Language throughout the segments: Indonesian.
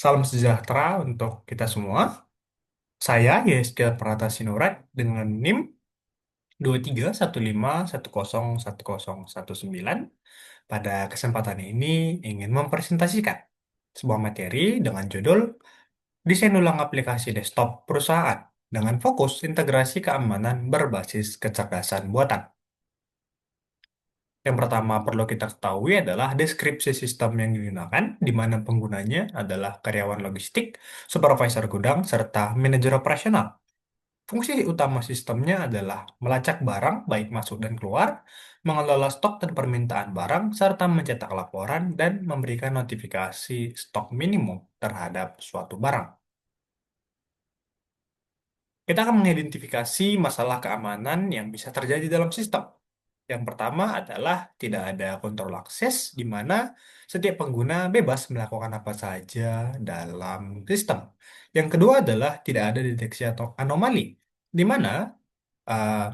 Salam sejahtera untuk kita semua. Saya Yeskiel Pranata Sinurat dengan NIM 2315101019. Pada kesempatan ini ingin mempresentasikan sebuah materi dengan judul Desain ulang aplikasi desktop perusahaan dengan fokus integrasi keamanan berbasis kecerdasan buatan. Yang pertama perlu kita ketahui adalah deskripsi sistem yang digunakan, di mana penggunanya adalah karyawan logistik, supervisor gudang, serta manajer operasional. Fungsi utama sistemnya adalah melacak barang baik masuk dan keluar, mengelola stok dan permintaan barang, serta mencetak laporan dan memberikan notifikasi stok minimum terhadap suatu barang. Kita akan mengidentifikasi masalah keamanan yang bisa terjadi dalam sistem. Yang pertama adalah tidak ada kontrol akses, di mana setiap pengguna bebas melakukan apa saja dalam sistem. Yang kedua adalah tidak ada deteksi atau anomali, di mana eh,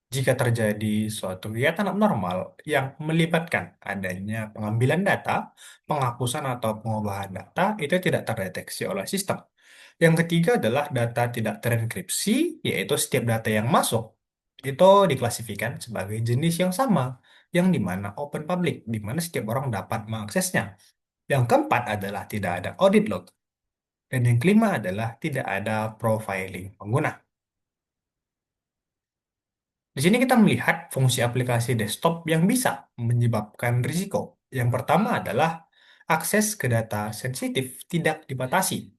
jika terjadi suatu kegiatan abnormal yang melibatkan adanya pengambilan data, penghapusan atau pengubahan data, itu tidak terdeteksi oleh sistem. Yang ketiga adalah data tidak terenkripsi, yaitu setiap data yang masuk itu diklasifikasikan sebagai jenis yang sama, yang dimana open public, di mana setiap orang dapat mengaksesnya. Yang keempat adalah tidak ada audit log. Dan yang kelima adalah tidak ada profiling pengguna. Di sini kita melihat fungsi aplikasi desktop yang bisa menyebabkan risiko. Yang pertama adalah akses ke data sensitif tidak dibatasi.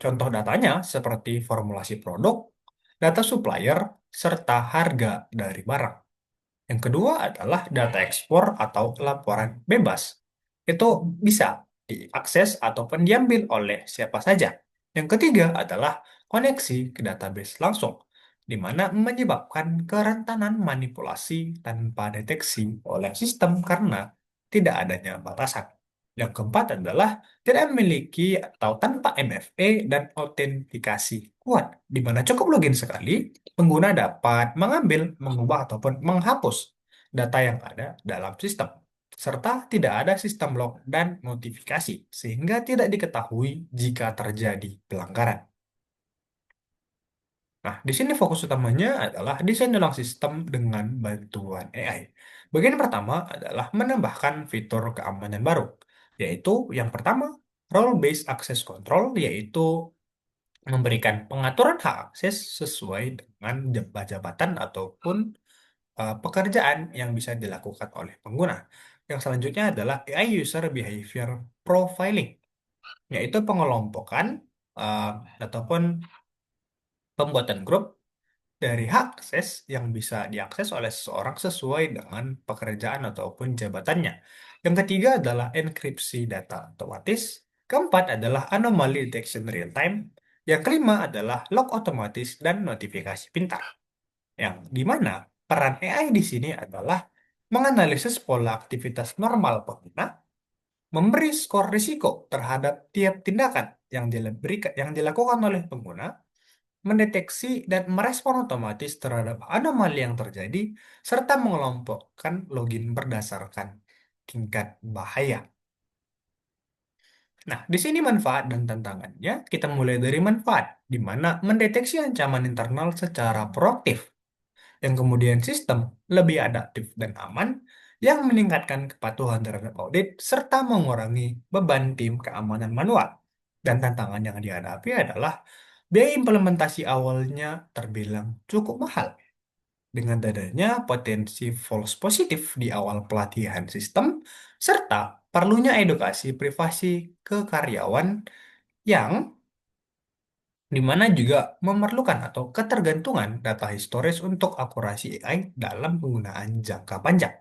Contoh datanya seperti formulasi produk, data supplier, serta harga dari barang. Yang kedua adalah data ekspor atau laporan bebas. Itu bisa diakses ataupun diambil oleh siapa saja. Yang ketiga adalah koneksi ke database langsung, di mana menyebabkan kerentanan manipulasi tanpa deteksi oleh sistem karena tidak adanya batasan. Yang keempat adalah tidak memiliki atau tanpa MFA dan autentikasi kuat, di mana cukup login sekali, pengguna dapat mengambil, mengubah, ataupun menghapus data yang ada dalam sistem, serta tidak ada sistem log dan notifikasi, sehingga tidak diketahui jika terjadi pelanggaran. Nah, di sini fokus utamanya adalah desain ulang sistem dengan bantuan AI. Bagian pertama adalah menambahkan fitur keamanan baru, yaitu yang pertama, role-based access control, yaitu memberikan pengaturan hak akses sesuai dengan jabatan ataupun pekerjaan yang bisa dilakukan oleh pengguna. Yang selanjutnya adalah AI User Behavior Profiling, yaitu pengelompokan uh, ataupun pembuatan grup dari hak akses yang bisa diakses oleh seseorang sesuai dengan pekerjaan ataupun jabatannya. Yang ketiga adalah enkripsi data otomatis. Keempat adalah anomaly detection real time. Yang kelima adalah log otomatis dan notifikasi pintar. Yang dimana peran AI di sini adalah menganalisis pola aktivitas normal pengguna, memberi skor risiko terhadap tiap tindakan yang dilakukan oleh pengguna, mendeteksi dan merespon otomatis terhadap anomali yang terjadi, serta mengelompokkan login berdasarkan tingkat bahaya. Nah, di sini manfaat dan tantangannya, kita mulai dari manfaat, di mana mendeteksi ancaman internal secara proaktif, yang kemudian sistem lebih adaptif dan aman, yang meningkatkan kepatuhan terhadap audit, serta mengurangi beban tim keamanan manual. Dan tantangan yang dihadapi adalah biaya implementasi awalnya terbilang cukup mahal, dengan adanya potensi false positif di awal pelatihan sistem, serta perlunya edukasi privasi ke karyawan yang di mana juga memerlukan atau ketergantungan data historis untuk akurasi AI dalam penggunaan jangka panjang.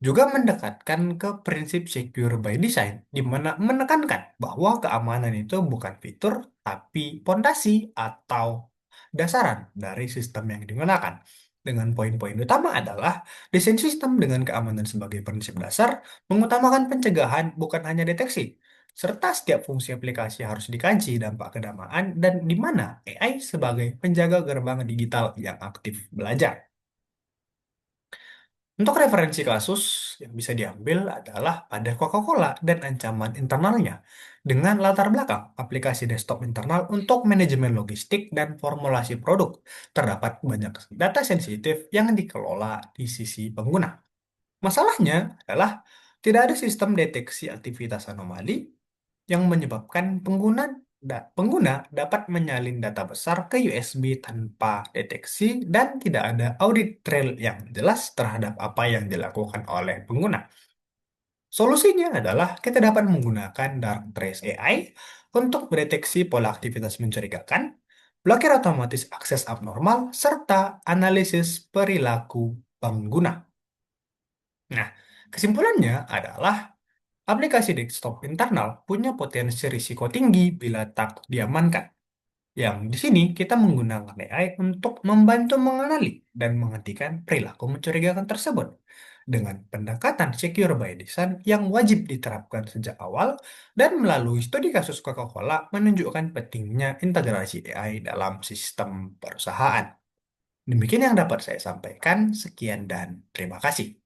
Juga mendekatkan ke prinsip secure by design, di mana menekankan bahwa keamanan itu bukan fitur, tapi pondasi atau dasaran dari sistem yang digunakan. Dengan poin-poin utama adalah desain sistem dengan keamanan sebagai prinsip dasar, mengutamakan pencegahan bukan hanya deteksi, serta setiap fungsi aplikasi harus dikaji dampak kedamaan dan di mana AI sebagai penjaga gerbang digital yang aktif belajar. Untuk referensi kasus yang bisa diambil adalah pada Coca-Cola dan ancaman internalnya dengan latar belakang aplikasi desktop internal untuk manajemen logistik dan formulasi produk. Terdapat banyak data sensitif yang dikelola di sisi pengguna. Masalahnya adalah tidak ada sistem deteksi aktivitas anomali yang menyebabkan pengguna dapat menyalin data besar ke USB tanpa deteksi dan tidak ada audit trail yang jelas terhadap apa yang dilakukan oleh pengguna. Solusinya adalah kita dapat menggunakan Dark Trace AI untuk mendeteksi pola aktivitas mencurigakan, blokir otomatis akses abnormal, serta analisis perilaku pengguna. Nah, kesimpulannya adalah aplikasi desktop internal punya potensi risiko tinggi bila tak diamankan. Yang di sini kita menggunakan AI untuk membantu mengenali dan menghentikan perilaku mencurigakan tersebut. Dengan pendekatan secure by design yang wajib diterapkan sejak awal dan melalui studi kasus Coca-Cola menunjukkan pentingnya integrasi AI dalam sistem perusahaan. Demikian yang dapat saya sampaikan. Sekian dan terima kasih.